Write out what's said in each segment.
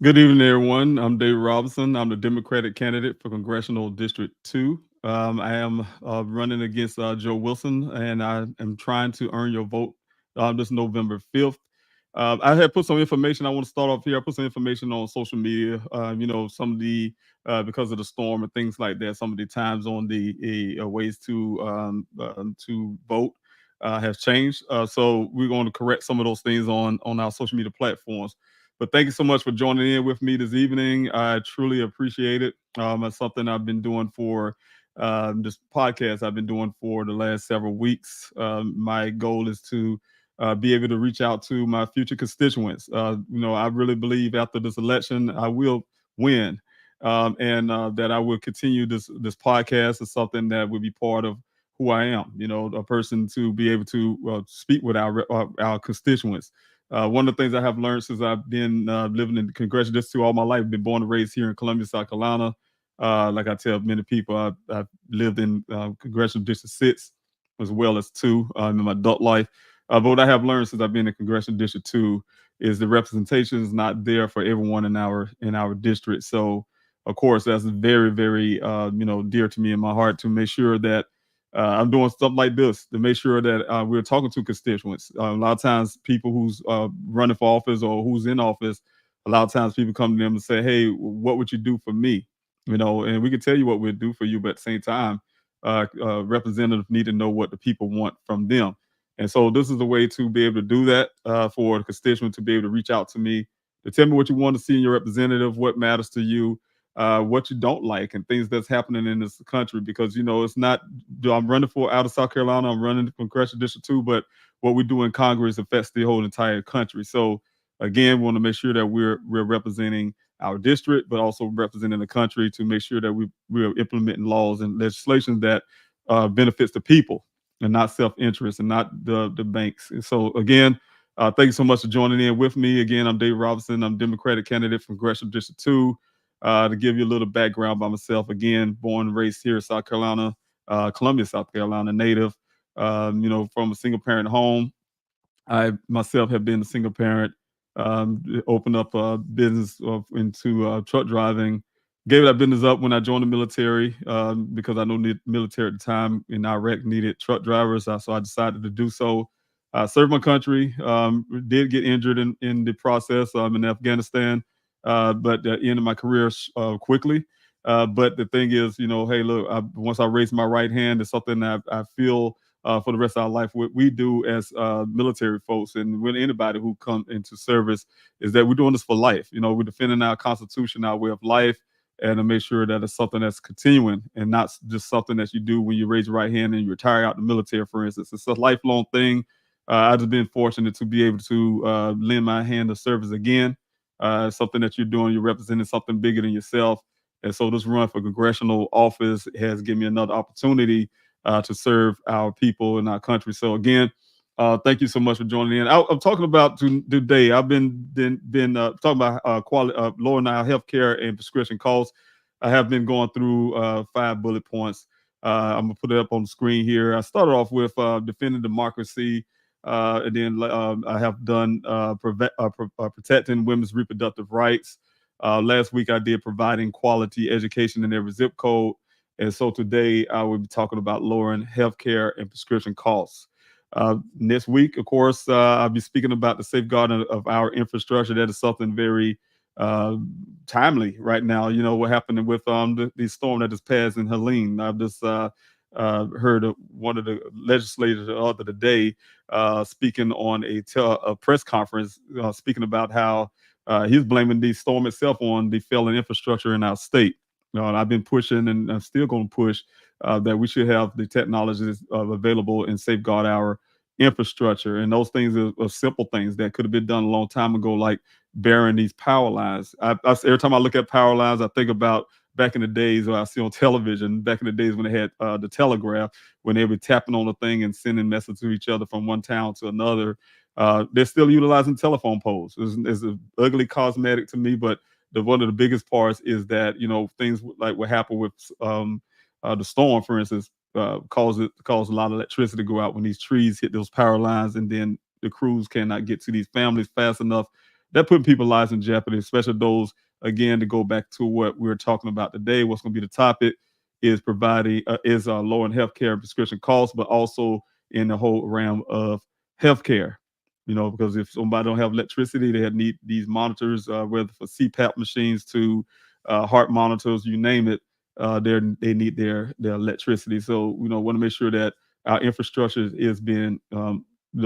Good evening, everyone. I'm Dave Robinson. I'm the Democratic candidate for Congressional District 2. I am running against Joe Wilson, and I am trying to earn your vote this November 5th. I had put some information. I want to start off here. I put some information on social media. Some of the, because of the storm and things like that, some of the times on the ways to vote has changed. So we're going to correct some of those things on our social media platforms. But thank you so much for joining in with me this evening. I truly appreciate it. It's something I've been doing for this podcast I've been doing for the last several weeks. My goal is to be able to reach out to my future constituents. I really believe after this election, I will win, and that I will continue this podcast is something that will be part of who I am. A person to be able to speak with our constituents. One of the things I have learned since I've been living in the Congressional District all my life, been born and raised here in Columbia, South Carolina. Like I tell many people, I've lived in Congressional District 6 as well as 2 in my adult life. But what I have learned since I've been in Congressional District 2 is the representation is not there for everyone in our district. So, of course, that's very, very dear to me in my heart to make sure that I'm doing stuff like this to make sure that we're talking to constituents. A lot of times, people who's running for office or who's in office, a lot of times people come to them and say, "Hey, what would you do for me?" And we can tell you what we'd do for you, but at the same time, representatives need to know what the people want from them. And so, this is a way to be able to do that for the constituent to be able to reach out to me to tell me what you want to see in your representative, what matters to you, what you don't like, and things that's happening in this country. Because it's not. I'm running for out of South Carolina. I'm running for Congressional District 2, but what we do in Congress affects the whole entire country. So again, we want to make sure that we're representing our district, but also representing the country to make sure that we're implementing laws and legislation that benefits the people and not self-interest and not the banks. And so again, thank you so much for joining in with me. Again, I'm Dave Robinson. I'm Democratic candidate for Congressional District 2. To give you a little background by myself, again, born and raised here in South Carolina, Columbia, South Carolina native. From a single parent home. I myself have been a single parent. Opened up a business into truck driving. Gave that business up when I joined the military because I knew the military at the time in Iraq needed truck drivers. So I decided to do so. I served my country. Did get injured in the process in Afghanistan, but ended my career quickly. But the thing is, hey, look, once I raised my right hand, it's something that I feel for the rest of our life. What we do as military folks and with anybody who come into service is that we're doing this for life. We're defending our Constitution, our way of life, and to make sure that it's something that's continuing and not just something that you do when you raise your right hand and you retire out the military, for instance. It's a lifelong thing. I've just been fortunate to be able to lend my hand to service again. Something that you're doing, you're representing something bigger than yourself. And so this run for congressional office has given me another opportunity to serve our people and our country. So again, thank you so much for joining in. I'm talking about today. I've been talking about quality, lowering our healthcare and prescription costs. I have been going through 5 bullet points. I'm gonna put it up on the screen here. I started off with defending democracy, and then I have done protecting women's reproductive rights. Last week I did providing quality education in every zip code. And so today I will be talking about lowering healthcare and prescription costs. Next week, of course, I'll be speaking about the safeguarding of our infrastructure. That is something very uh, timely right now. You know what happened with the storm that just passed in Helene. I've just heard of one of the legislators the other day speaking on a press conference, speaking about how he's blaming the storm itself on the failing infrastructure in our state. And I've been pushing, and I'm still going to push that we should have the technologies available and safeguard our infrastructure. And those things are simple things that could have been done a long time ago, like burying these power lines. Every time I look at power lines, I think about back in the days where I see on television, back in the days when they had the telegraph, when they were tapping on the thing and sending messages to each other from one town to another. They're still utilizing telephone poles. It's ugly cosmetic to me, but one of the biggest parts is that things like what happened with the storm, for instance, caused a lot of electricity to go out when these trees hit those power lines, and then the crews cannot get to these families fast enough that putting people's lives in jeopardy, especially those, again, to go back to what we are talking about today. What's going to be the topic is providing lowering healthcare and prescription costs, but also in the whole realm of healthcare. Because if somebody don't have electricity, they need these monitors, whether for CPAP machines to heart monitors, you name it. They need their electricity. So want to make sure that our infrastructure is being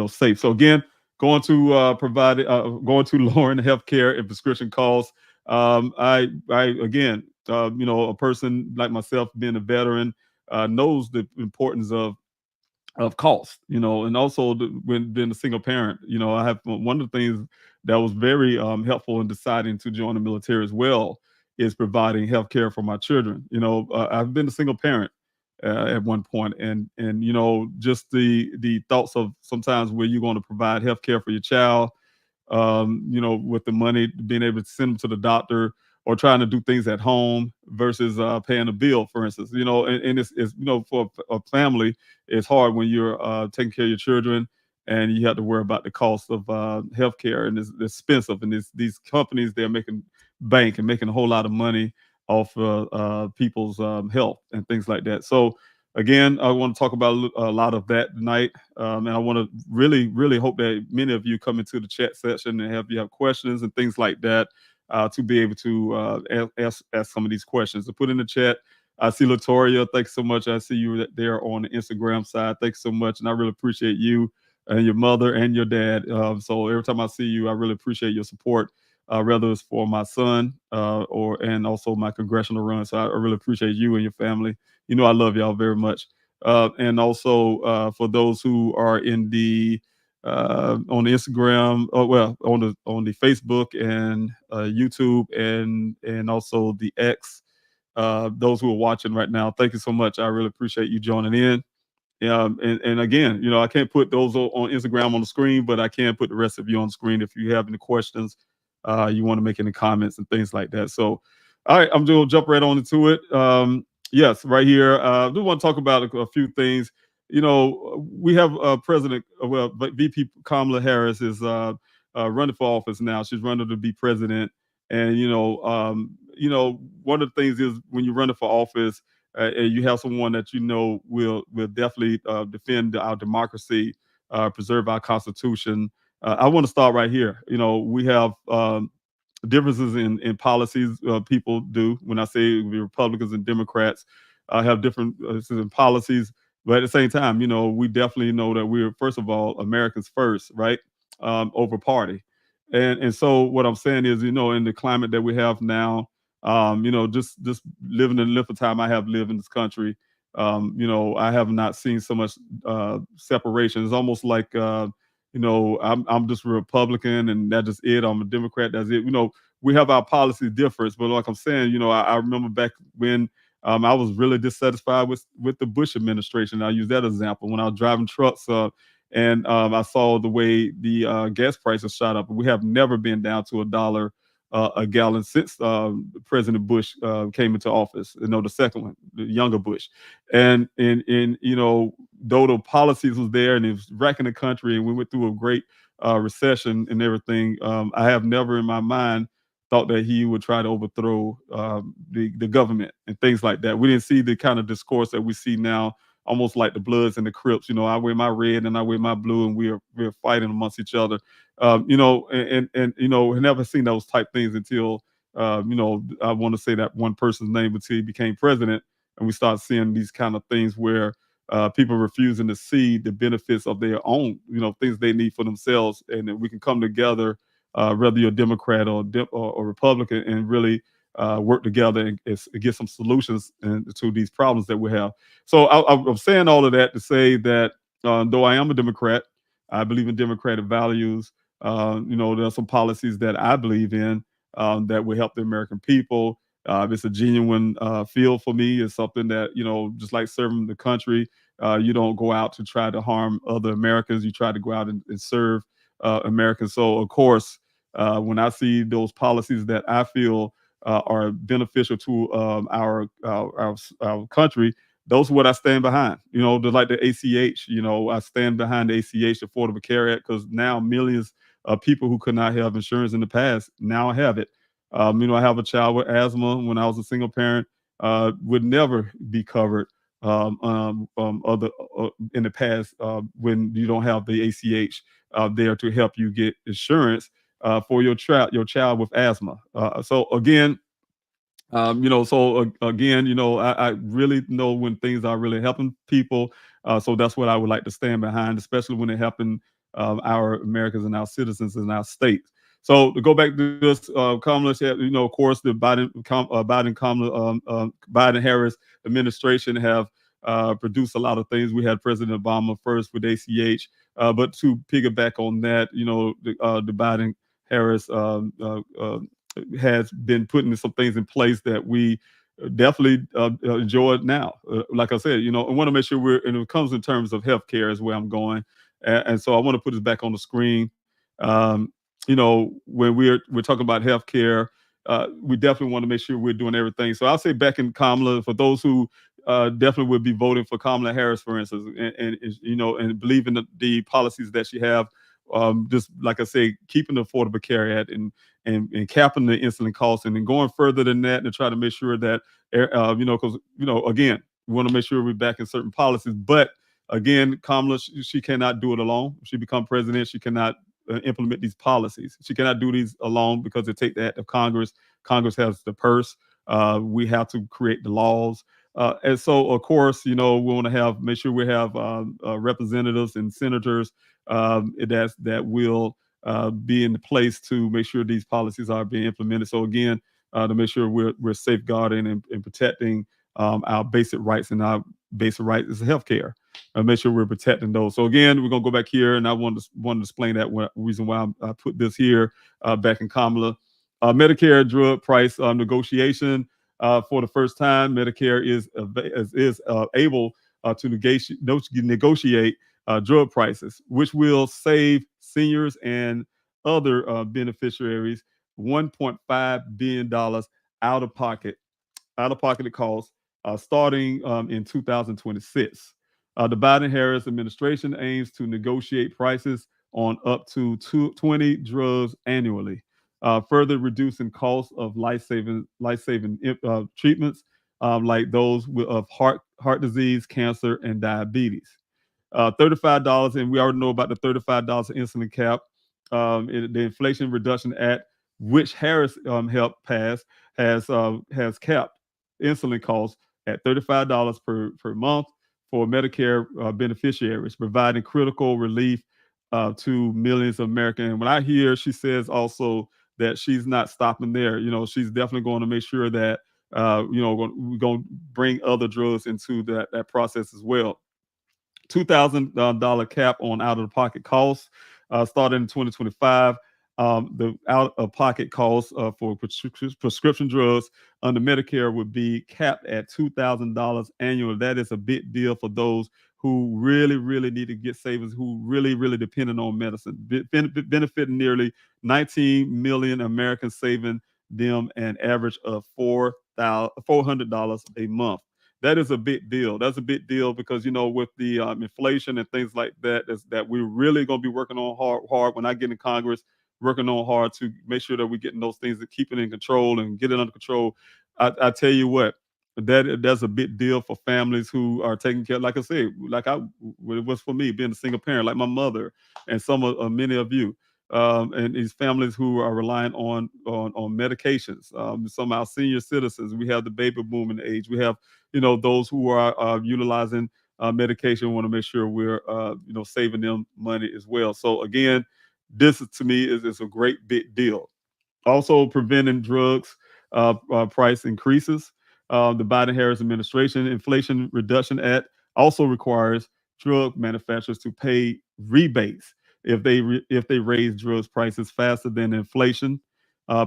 safe. So again, going to lowering healthcare and prescription costs. I again, a person like myself, being a veteran, knows the importance of cost, and also when being a single parent, I have one of the things that was very helpful in deciding to join the military as well is providing health care for my children. I've been a single parent at one point, and just the thoughts of sometimes where you're going to provide health care for your child, with the money, being able to send them to the doctor or trying to do things at home versus paying a bill, for instance. And it's for a family, it's hard when you're taking care of your children and you have to worry about the cost of healthcare, and it's expensive. And these companies, they're making bank and making a whole lot of money off people's health and things like that. So again, I want to talk about a lot of that tonight. And I want to really, really hope that many of you come into the chat section and you have questions and things like that, to be able to ask some of these questions to put in the chat. I see Latoria. Thanks so much. I see you there on the Instagram side. Thanks so much. And I really appreciate you and your mother and your dad. So every time I see you, I really appreciate your support, whether it's for my son and also my congressional run. So I really appreciate you and your family. I love y'all very much. And also for those who are on the Instagram, well, on the Facebook and YouTube and also the X. Those who are watching right now, thank you so much. I really appreciate you joining in. And again, I can't put those on Instagram on the screen, but I can put the rest of you on the screen if you have any questions, you want to make any comments and things like that. So, all right, I'm going to jump right on into it. Yes, right here. I do want to talk about a few things. We have VP Kamala Harris is running for office now. She's running to be president, and one of the things is when you're running for office, and you have someone that will definitely defend our democracy, preserve our constitution. I want to start right here. We have differences in policies. People do. When I say the Republicans and Democrats have different in policies, but at the same time, we definitely know that we're, first of all, Americans first, right? Over party. And so what I'm saying is, in the climate that we have now, just living the length of time I have lived in this country, I have not seen so much separation. It's almost like I'm just a Republican and that's just it. I'm a Democrat. That's it. We have our policy difference, but like I'm saying, I remember back when I was really dissatisfied with the Bush administration. I use that example when I was driving trucks, and I saw the way the gas prices shot up. We have never been down to $1 a gallon since President Bush came into office. The second one, the younger Bush, and though the policies was there and it was wrecking the country, and we went through a great recession and everything. I have never in my mind thought that he would try to overthrow the government and things like that. We didn't see the kind of discourse that we see now, almost like the Bloods and the Crips. I wear my red and I wear my blue, and we're fighting amongst each other. We never seen those type things until I want to say that one person's name until he became president, and we start seeing these kind of things where people refusing to see the benefits of their own, things they need for themselves, and then we can come together, whether you're a Democrat or Republican, and really work together and get some solutions to these problems that we have. So I'm saying all of that to say that though I am a Democrat, I believe in democratic values. There are some policies that I believe in that will help the American people. It's a genuine field for me. It's something that, just like serving the country, you don't go out to try to harm other Americans. You try to go out and serve Americans. So, of course, when I see those policies that I feel are beneficial to our country, those are what I stand behind. Like the ACH. I stand behind the ACH, Affordable Care Act, because now millions people who could not have insurance in the past now have it. I have a child with asthma. When I was a single parent, would never be covered other in the past when you don't have the ACH there to help you get insurance for your child with asthma. So again, again, I really know when things are really helping people. So that's what I would like to stand behind, especially when it happened our Americans and our citizens in our states. So to go back to this, Kamala, of course, the Biden Harris administration have produced a lot of things. We had President Obama first with ACH, but to piggyback on that, the Biden Harris has been putting some things in place that we definitely enjoy now. Like I said, I want to make sure and it comes in terms of healthcare is where I'm going, and so I want to put this back on the screen. Um, when we're talking about healthcare, we definitely want to make sure we're doing everything. So I'll say back in Kamala for those who definitely would be voting for Kamala Harris, for instance, and believe in the policies that she have. Just like I say, keeping the Affordable Care Act and capping the insulin costs, and then going further than that to try to make sure that because again, we want to make sure we're back in certain policies. But again, Kamala, she cannot do it alone. If she become president, she cannot implement these policies. She cannot do these alone because it takes the act of Congress. Congress has the purse. We have to create the laws. And so, of course, we want to make sure we have representatives and senators that will be in place to make sure these policies are being implemented. So again, to make sure we're safeguarding and protecting our basic rights, and our basic right is healthcare. Make sure we're protecting those. So again, we're gonna go back here, and I want to explain that reason why I put this here back in Kamala. Medicare drug price negotiation. For the first time, Medicare is able to negotiate drug prices, which will save seniors and other beneficiaries $1.5 billion out of pocket, costs starting in 2026. The Biden-Harris administration aims to negotiate prices on up to 20 drugs annually, further reducing costs of life-saving treatments like those of heart disease, cancer, and diabetes. $35, and we already know about the $35 insulin cap. The Inflation Reduction Act, which Harris helped pass, has capped insulin costs at $35 per month for Medicare beneficiaries, providing critical relief to millions of Americans. And when I hear she says also that she's not stopping there, she's definitely going to make sure that we're going to bring other drugs into that process as well. $2,000 cap on out-of-the-pocket costs starting in 2025. The out-of-pocket costs for prescription drugs under Medicare would be capped at $2,000 annually. That is a big deal for those who really, really need to get savings, who really, really dependent on medicine, benefiting nearly 19 million Americans, saving them an average of $400 a month. That is a big deal. That's a big deal because with the inflation and things like that, that we're really going to be working on hard when I get in Congress, working on hard to make sure that we're getting those things that keep it in control and get it under control. I tell you what, that's a big deal for families who are taking care. Like I said, it was for me being a single parent, like my mother and many of you. And these families who are relying on medications. Some of our senior citizens. We have the baby booming age. We have those who are utilizing medication. We want to make sure we're saving them money as well. So again, this to me is a great big deal. Also, preventing drugs price increases. The Biden-Harris administration Inflation Reduction Act also requires drug manufacturers to pay rebates if they raise drugs prices faster than inflation,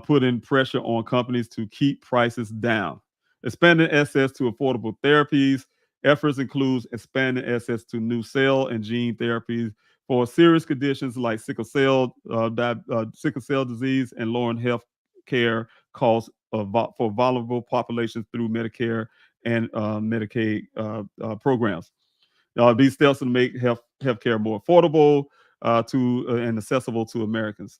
putting pressure on companies to keep prices down. Expanding access to affordable therapies. Efforts include expanding access to new cell and gene therapies for serious conditions like sickle cell disease, and lowering health care costs for vulnerable populations through Medicare and Medicaid programs. These steps will make healthcare more affordable, to and accessible to Americans.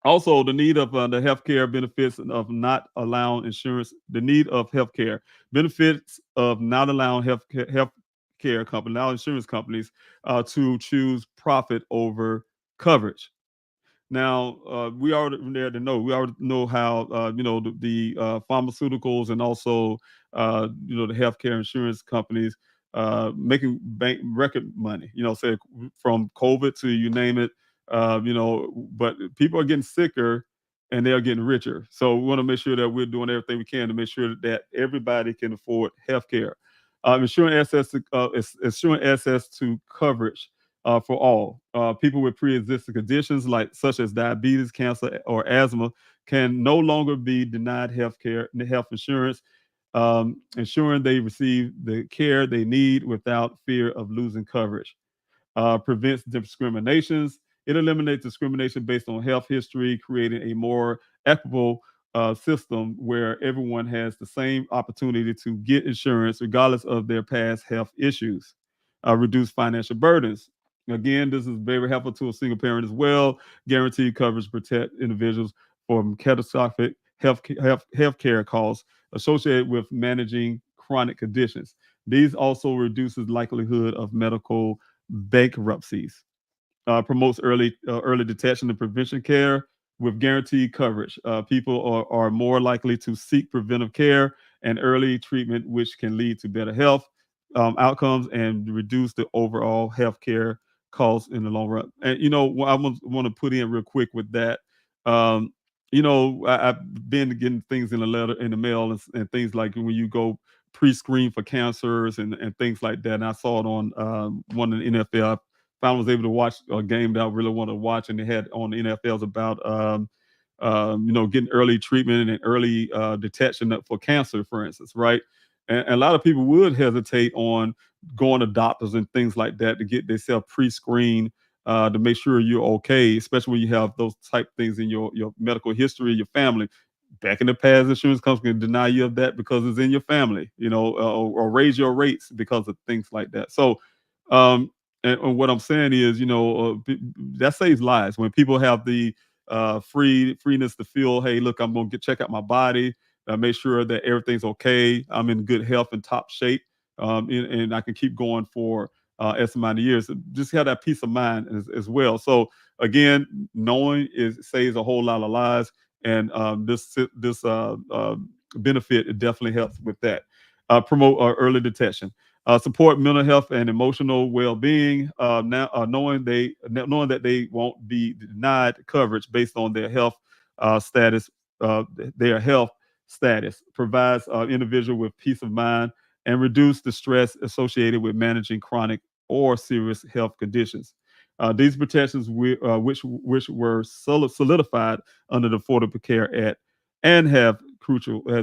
Also, the need of the healthcare benefits of not allowing insurance, the need of healthcare benefits of not allowing healthcare companies, now insurance companies, to choose profit over coverage. Now, we already there to know. We already know how the pharmaceuticals and also the healthcare insurance companies making bank record money. Say from COVID to you name it. But people are getting sicker and they are getting richer. So we want to make sure that we're doing everything we can to make sure that everybody can afford healthcare. Ensuring access to coverage for all. People with pre-existing conditions like such as diabetes, cancer, or asthma can no longer be denied health insurance, ensuring they receive the care they need without fear of losing coverage. Prevents discriminations. It eliminates discrimination based on health history, creating a more equitable system where everyone has the same opportunity to get insurance regardless of their past health issues. Reduce financial burdens. Again, this is very helpful to a single parent as well. Guaranteed coverage protect individuals from catastrophic health care costs associated with managing chronic conditions. These also reduces likelihood of medical bankruptcies. Promotes early detection and prevention care with guaranteed coverage. People are more likely to seek preventive care and early treatment, which can lead to better health outcomes and reduce the overall health care costs in the long run. And what I want to put in real quick with that. Um, I've been getting things in the letter in the mail and things like when you go pre-screen for cancers and things like that. And I saw it on one of the NFL. Finally was able to watch a game that I really wanted to watch, and they had on the NFLs about getting early treatment and early detection for cancer, for instance, right? And a lot of people would hesitate on going to doctors and things like that to get themselves pre-screened to make sure you're okay, especially when you have those type things in your medical history, your family. Back in the past, insurance companies can deny you of that because it's in your family, or raise your rates because of things like that. So, um, and what I'm saying is, that saves lives when people have the freeness to feel, hey, look, I'm gonna check out my body, make sure that everything's okay, I'm in good health and top shape, and I can keep going for S amount of years. Just have that peace of mind as well. So again, knowing is saves a whole lot of lives, and this benefit it definitely helps with that. Promote early detection. Support mental health and emotional well-being. Now, knowing that they won't be denied coverage based on their health status, uh, their health status provides individual with peace of mind and reduce the stress associated with managing chronic or serious health conditions. These protections, which were solidified under the Affordable Care Act, and has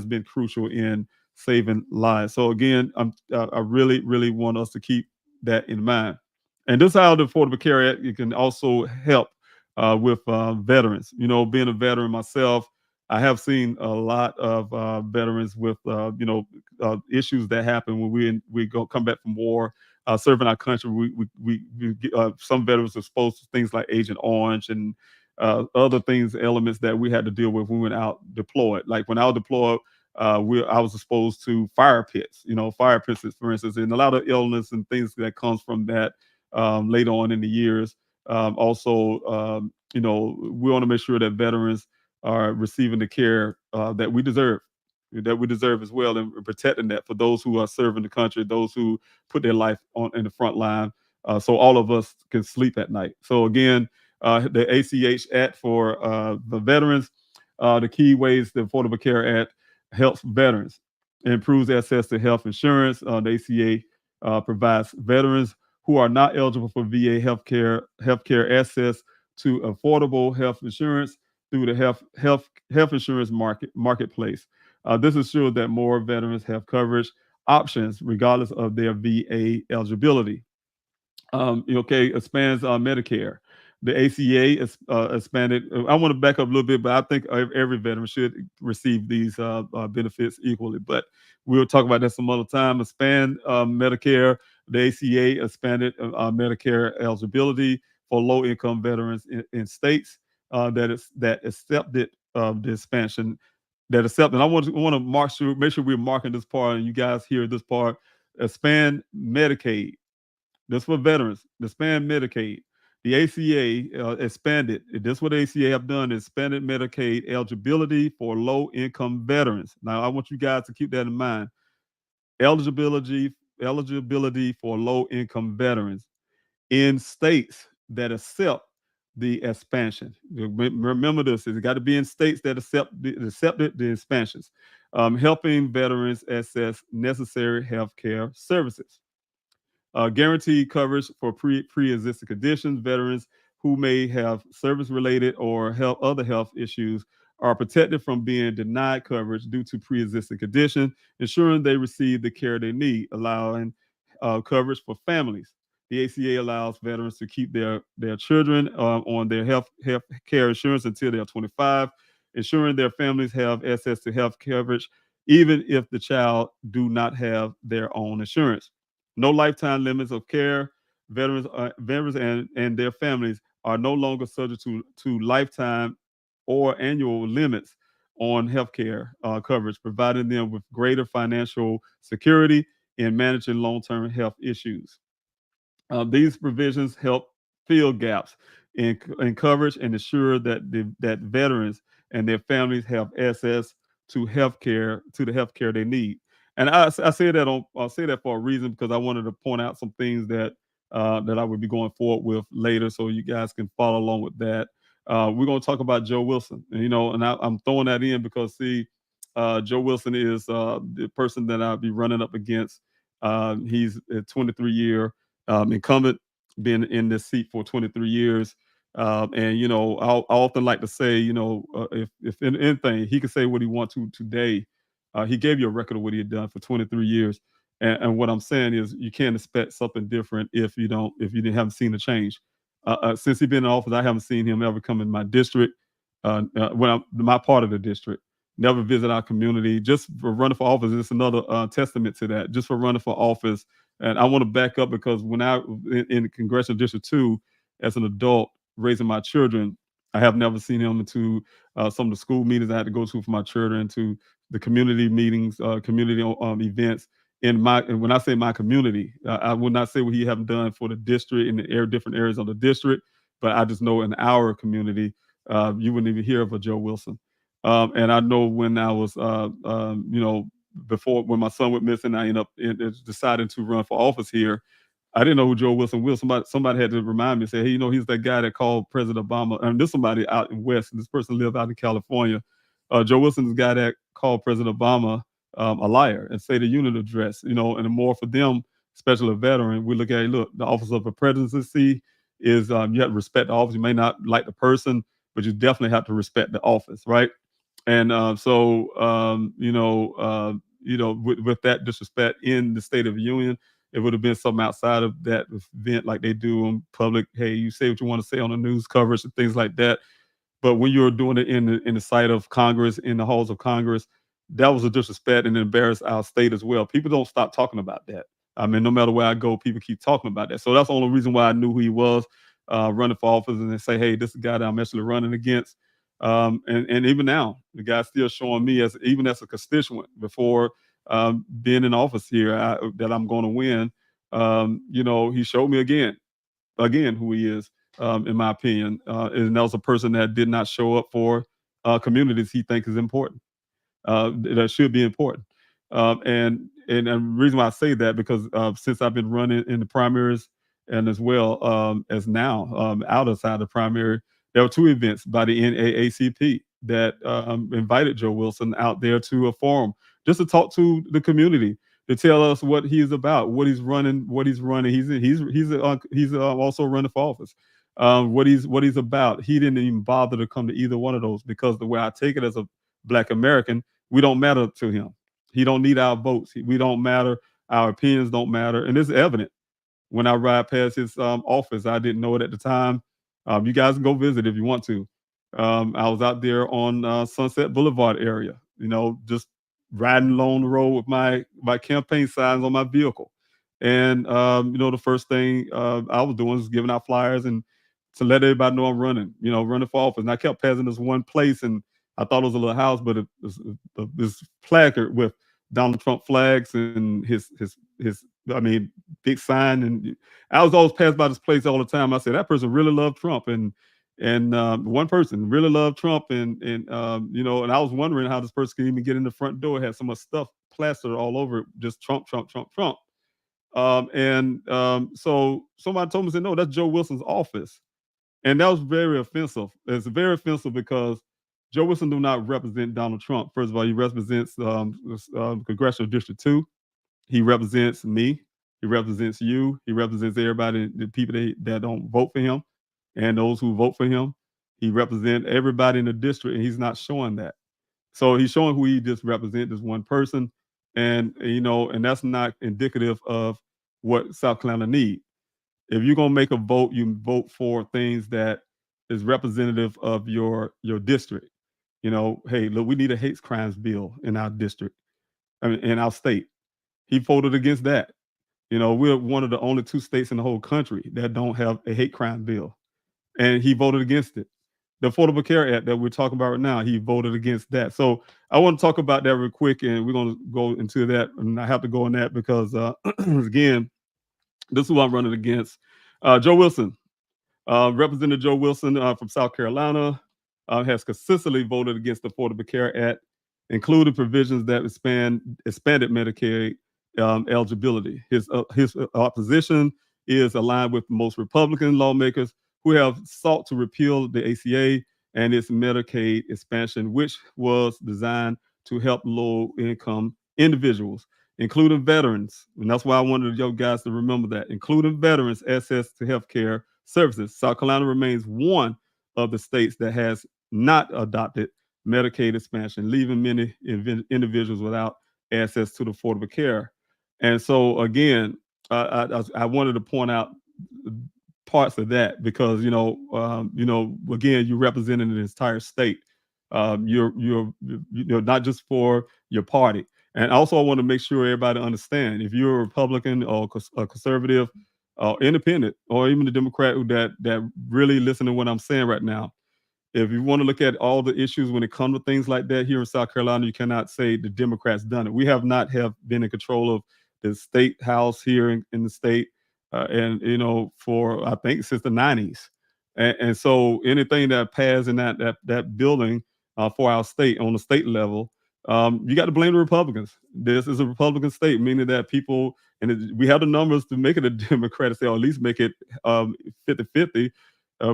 been crucial in saving lives. So again, I really, really want us to keep that in mind. And this is how the Affordable Care Act it can also help with veterans. Being a veteran myself, I have seen a lot of veterans with issues that happen when we go come back from war, serving our country. Some veterans are exposed to things like Agent Orange and other things, elements that we had to deal with when we went out deployed. Like when I was deployed, I was exposed to fire pits, fire pits, for instance, and a lot of illness and things that comes from that later on in the years. Also, we want to make sure that veterans are receiving the care that we deserve as well, and protecting that for those who are serving the country, those who put their life on in the front line, so all of us can sleep at night. So again, the ACH Act for the veterans, the key ways the Affordable Care Act helps veterans. It improves access to health insurance. The ACA provides veterans who are not eligible for VA healthcare access to affordable health insurance through the health insurance marketplace. This ensures that more veterans have coverage options regardless of their VA eligibility. Okay, expands Medicare. The ACA is expanded. I want to back up a little bit, but I think every veteran should receive these benefits equally. But we'll talk about that some other time. Expand Medicare. The ACA expanded Medicare eligibility for low-income veterans in states that accepted the expansion, that accept. And I want to make sure we're marking this part, and you guys hear this part. Expand Medicaid. This for veterans. Expand Medicaid. The ACA expanded. This is what ACA have done: expanded Medicaid eligibility for low-income veterans. Now, I want you guys to keep that in mind. Eligibility eligibility for low-income veterans in states that accept the expansion. Remember this: it's got to be in states that accepted the expansions, helping veterans access necessary health care services. Guaranteed coverage for pre-existing conditions. Veterans who may have service-related or other health issues are protected from being denied coverage due to pre-existing condition, ensuring they receive the care they need, allowing coverage for families. The ACA allows veterans to keep their children on their health care insurance until they are 25, ensuring their families have access to health coverage even if the child do not have their own insurance. No lifetime limits of care. Veterans and their families are no longer subject to lifetime or annual limits on healthcare coverage, providing them with greater financial security in managing long-term health issues. These provisions help fill gaps in coverage and ensure that veterans and their families have access to the health care they need. And I say that I'll say that for a reason, because I wanted to point out some things that I would be going forward with later, so you guys can follow along with that. We're going to talk about Joe Wilson, and I'm throwing that in because, see, Joe Wilson is the person that I'll be running up against. He's a 23-year incumbent, been in this seat for 23 years. And I often like to say, if in anything, he could say what he wants to today. He gave you a record of what he had done for 23 years. And what I'm saying is, you can't expect something different if you haven't seen a change. Since he's been in office, I haven't seen him ever come in my district, when I'm my part of the district. Never visit our community. Just for running for office, it's another testament to that. Just for running for office. And I want to back up, because when I in Congressional District 2, as an adult raising my children, I have never seen him into some of the school meetings I had to go to for my children, to the community meetings, community events. And when I say my community, I would not say what he haven't done for the district in the different areas of the district, but I just know in our community, you wouldn't even hear of a Joe Wilson. And I know when I was, before, when my son went missing, I ended up deciding to run for office here. I didn't know who Joe Wilson was. Somebody had to remind me, say, hey, he's that guy that called President Obama. And this somebody out in West, and this person lived out in California. Joe Wilson is the guy that called President Obama a liar and say the unit address. And the more for them, especially a veteran, we look at, look, the office of a presidency is, you have to respect the office. You may not like the person, but you definitely have to respect the office, right? And with that disrespect in the State of the Union, it would have been something outside of that event, like they do in public. Hey, you say what you want to say on the news coverage and things like that. But when you're doing it in the sight of Congress, in the halls of Congress, that was a disrespect and embarrass our state as well. People don't stop talking about that. I mean, no matter where I go, people keep talking about that. So that's the only reason why I knew who he was, running for office, and they say, hey, this is the guy that I'm actually running against. And even now, the guy's still showing me, even as a constituent, before being in office here, that I'm going to win. He showed me again who he is, in my opinion. And that was a person that did not show up for communities he thinks is important, that should be important. And the reason why I say that, because since I've been running in the primaries, and as well as now, outside the primary, there were two events by the NAACP that invited Joe Wilson out there to a forum, just to talk to the community, to tell us what he's about, what he's running. He's also running for office. What he's about. He didn't even bother to come to either one of those, because the way I take it as a Black American, we don't matter to him. He don't need our votes. We don't matter. Our opinions don't matter, and it's evident when I ride past his office. I didn't know it at the time. You guys can go visit if you want to. I was out there on Sunset Boulevard area, just riding along the road with my campaign signs on my vehicle. And the first thing I was doing was giving out flyers and to let everybody know I'm running, running for office. And I kept passing this one place, and I thought it was a little house, but it was this placard with Donald Trump flags and his I mean, big sign. And I was always passed by this place all the time. I said that person really loved Trump, and one person really loved Trump, and I was wondering how this person could even get in the front door. It had so much stuff plastered all over it, just Trump, Trump, Trump, Trump. And so somebody told me, said, no, that's Joe Wilson's office. And that was very offensive. It's very offensive because Joe Wilson do not represent Donald Trump. First of all, he represents Congressional District 2. He represents me. He represents you. He represents everybody, the people that don't vote for him and those who vote for him. He represents everybody in the district, and he's not showing that. So he's showing who he just represents as one person, and that's not indicative of what South Carolina need. If you're gonna make a vote, you vote for things that is representative of your district. Hey, look, we need a hate crimes bill in our district, I mean, in our state. He voted against that. We're one of the only two states in the whole country that don't have a hate crime bill, and he voted against it. The Affordable Care Act that we're talking about right now, he voted against that. So I want to talk about that real quick, and we're going to go into that. And I have to go on that because, again, this is who I'm running against. Joe Wilson, Representative Joe Wilson from South Carolina, has consistently voted against the Affordable Care Act, including provisions that expanded Medicaid eligibility. His opposition is aligned with most Republican lawmakers who have sought to repeal the ACA and its Medicaid expansion, which was designed to help low-income individuals, including veterans. And that's why I wanted you guys to remember that, including veterans, access to health care services. South Carolina remains one of the states that has not adopted Medicaid expansion, leaving many individuals without access to the affordable care. And so, again, I wanted to point out parts of that because again, you're representing an entire state. You're not just for your party. And also, I want to make sure everybody understand if you're a Republican or a conservative, independent, or even a Democrat that really listen to what I'm saying right now. If you want to look at all the issues when it comes to things like that here in South Carolina, you cannot say the Democrats done it. We have not have been in control of the state house here in the state, and for I think since the '90s, and so anything that passed in that building for our state on the state level, you got to blame the Republicans. This is a Republican state, meaning that people we have the numbers to make it a Democratic state, or at least make it 50-50.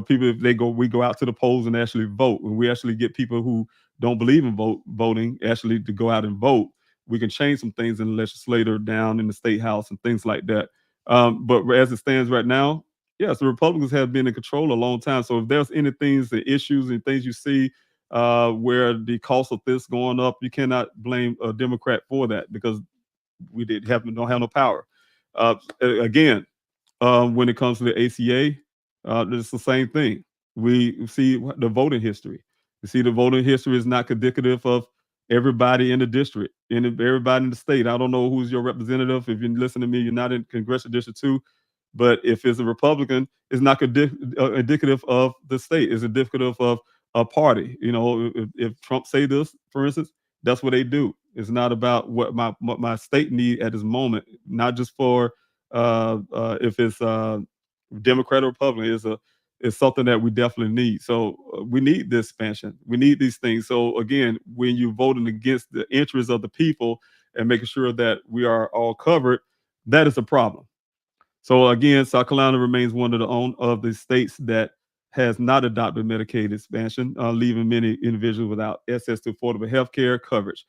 People, if we go out to the polls and actually vote, and we actually get people who don't believe in voting actually to go out and vote, we can change some things in the legislature down in the state house and things like that. But as it stands right now, yes, the Republicans have been in control a long time. So if there's any things, the issues and things you see where the cost of this going up, you cannot blame a Democrat for that because don't have no power. Again, when it comes to the ACA, it's the same thing. We see the voting history. You see, the voting history is not indicative of everybody in the district and everybody in the state. I don't know who's your representative. If you listen to me, you're not in Congressional District 2. But if it's a Republican, it's not indicative of the state. It's indicative of a party. If Trump say this, for instance, that's what they do. It's not about what my state need at this moment. Not just for if it's Democrat or Republican. It's something that we definitely need. So we need this expansion. We need these things. So again, when you're voting against the interests of the people and making sure that we are all covered, that is a problem. So again, South Carolina remains one of the states that has not adopted Medicaid expansion, leaving many individuals without access to affordable health care coverage.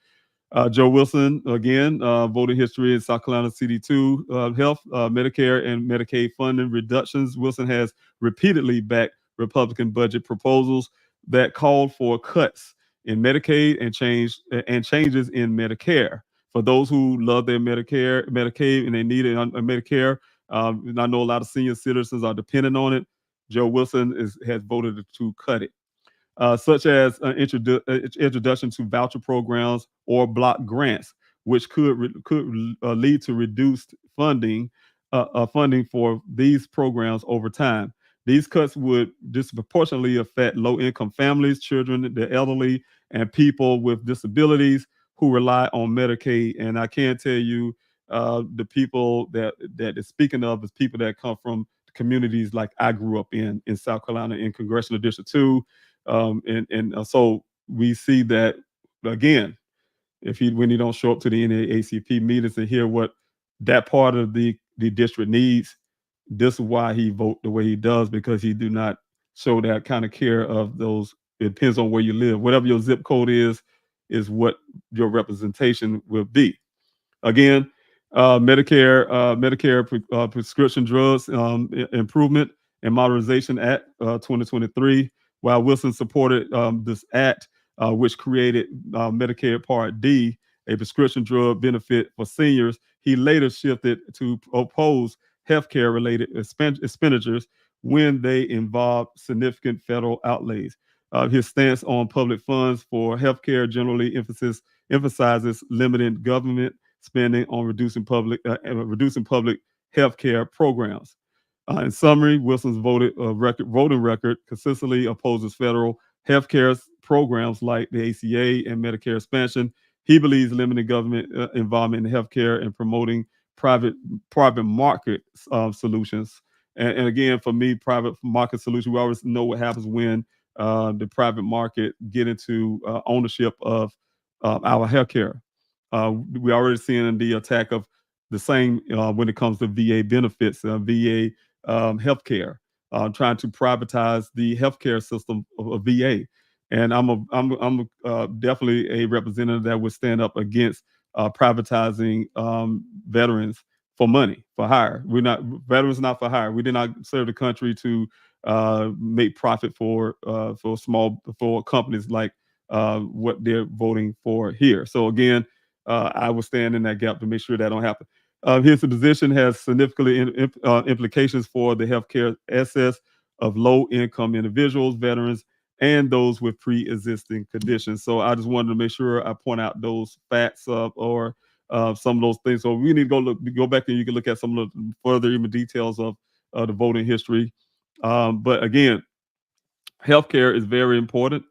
Joe Wilson, again, voting history in South Carolina CD2 health, Medicare, and Medicaid funding reductions. Wilson has repeatedly backed Republican budget proposals that called for cuts in Medicaid and changes in Medicare. For those who love their Medicaid, and they need it on Medicare, and I know a lot of senior citizens are dependent on it. Joe Wilson has voted to cut it. Such as introduction to voucher programs or block grants, which could lead to reduced funding for these programs over time. These cuts would disproportionately affect low-income families, children, the elderly, and people with disabilities who rely on Medicaid. And I can tell you, the people that is speaking of is people that come from communities like I grew up in South Carolina in Congressional District 2. So we see that again, if he when he don't show up to the NAACP meetings and hear what that part of the district needs, this is why he vote the way he does, because he do not show that kind of care of those. It depends on where you live. Whatever your zip code is what your representation will be. Again, Medicare Prescription Drugs Improvement and Modernization Act 2023. While Wilson supported this act, which created Medicare Part D, a prescription drug benefit for seniors, he later shifted to oppose healthcare related expenditures when they involve significant federal outlays. His stance on public funds for healthcare generally emphasizes limiting government spending on reducing public health care programs. In summary, Wilson's voting record consistently opposes federal health care programs like the ACA and Medicare expansion. He believes limiting government involvement in healthcare and promoting private private market solutions. And again, for me, private market solution, we always know what happens when the private market get into ownership of our healthcare. We already seeing the attack of the same when it comes to VA benefits, VA healthcare, trying to privatize the healthcare system of VA. And I'm definitely a representative that would stand up against privatizing veterans for money, for hire. We're not veterans, not for hire. We did not serve the country to make profit for companies like what they're voting for here. So again, I will stand in that gap to make sure that don't happen. His position has significantly implications for the healthcare access of low-income individuals, veterans, and those with pre-existing conditions. So I just wanted to make sure I point out those facts or some of those things. So we need to go back and you can look at some of the further even details of the voting history. But again, healthcare is very important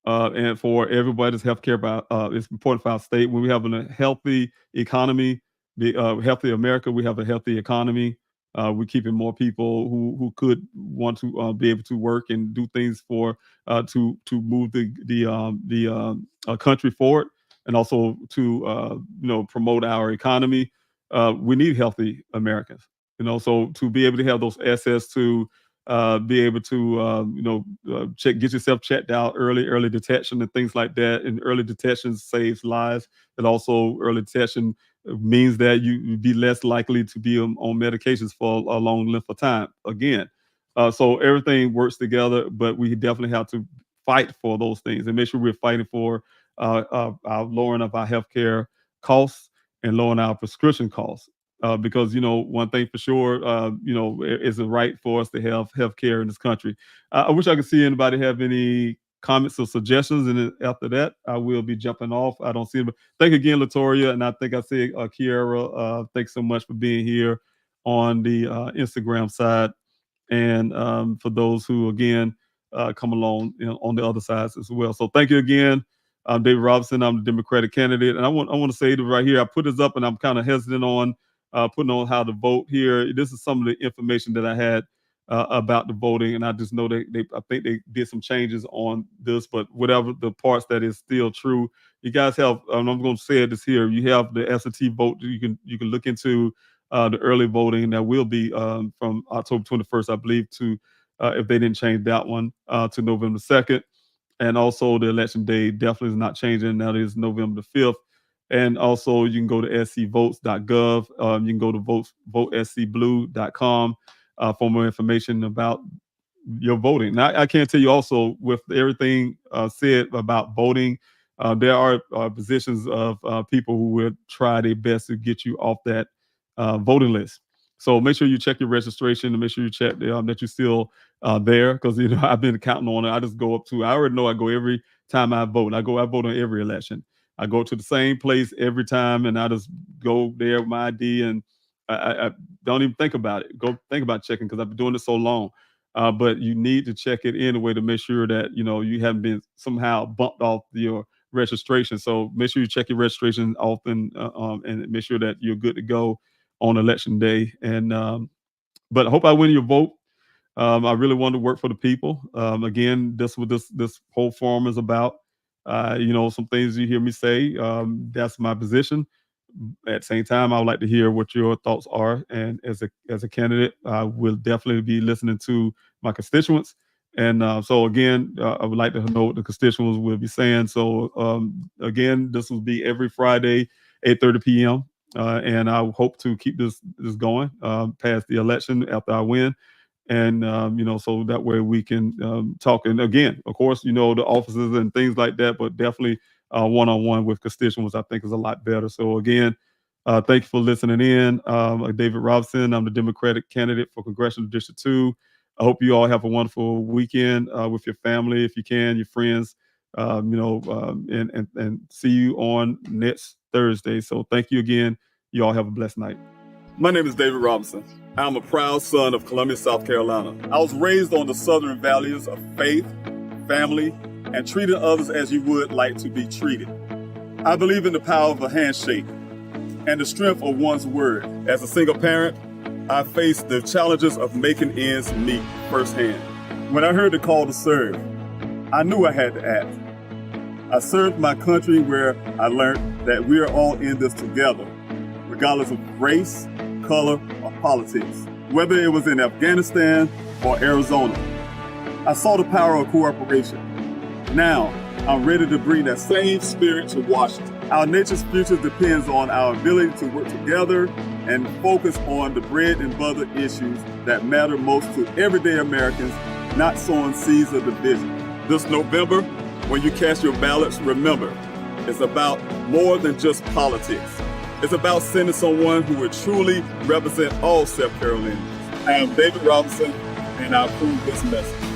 and for everybody's healthcare. It's important for our state. When we have a healthy economy, the healthy America, we have a healthy economy. We're keeping more people who could want to be able to work and do things for to move the country forward, and also to promote our economy. We need healthy Americans. So to be able to have those access to be able to get yourself checked out early detection and things like that. And early detection saves lives. And also early detection means that you be less likely to be on medications for a long length of time again. So everything works together, but we definitely have to fight for those things and make sure we're fighting for our lowering of our healthcare costs and lowering our prescription costs. Because one thing for sure, it's a right for us to have health care in this country. I wish I could see anybody have any comments or suggestions, and then after that, I will be jumping off. I don't see it. Thank you again, Latoria, and I think I see Kiara. Thanks so much for being here on the Instagram side, and for those who again come along on the other sides as well. So thank you again. I'm David Robinson. I'm the Democratic candidate, and I want to say that right here. I put this up, and I'm kind of hesitant on putting on how to vote here. This is some of the information that I had about the voting, and I just know I think they did some changes on this, but whatever the parts that is still true, you guys have. I'm going to say this here. You have the absentee vote. You can look into the early voting that will be from October 21st, I believe, to if they didn't change that one to November 2nd. And also the election day definitely is not changing. That is November the 5th. And also you can go to scvotes.gov. You can go to votescblue.com for more information about your voting. Now, I can tell you also with everything said about voting, there are positions of people who will try their best to get you off that voting list. So make sure you check your registration and make sure you check that you're still there, because I've been counting on it. I just go up to. I already know I go every time I vote. I vote on every election. I go to the same place every time, and I just go there with my ID, and I don't even think about it. Go think about checking because I've been doing it so long. but you need to check it anyway to make sure that you haven't been somehow bumped off your registration. So make sure you check your registration often, and make sure that you're good to go on election day. And but I hope I win your vote. I really want to work for the people. Again, that's what this whole forum is about. Some things you hear me say, that's my position. At the same time, I would like to hear what your thoughts are. And as a candidate, I will definitely be listening to my constituents. And so again, I would like to know what the constituents will be saying. So again, this will be every Friday, 8:30 p.m. And I hope to keep this going past the election after I win. And so that way we can talk. And again, of course, the offices and things like that, but definitely one-on-one with constituents, I think, is a lot better. So again, thank you for listening in. David Robinson, I'm the Democratic candidate for Congressional District 2. I hope you all have a wonderful weekend with your family, if you can, your friends, and see you on next Thursday. So thank you again. You all have a blessed night. My name is David Robinson. I'm a proud son of Columbia, South Carolina. I was raised on the Southern values of faith, family, and treating others as you would like to be treated. I believe in the power of a handshake and the strength of one's word. As a single parent, I faced the challenges of making ends meet firsthand. When I heard the call to serve, I knew I had to act. I served my country where I learned that we are all in this together, regardless of race, color, or politics, whether it was in Afghanistan or Arizona. I saw the power of cooperation. Now, I'm ready to bring that same spirit to Washington. Our nation's future depends on our ability to work together and focus on the bread and butter issues that matter most to everyday Americans, not sowing seeds of division. This November, when you cast your ballots, remember, it's about more than just politics. It's about sending someone who would truly represent all South Carolinians. I am David Robinson, and I approve this message.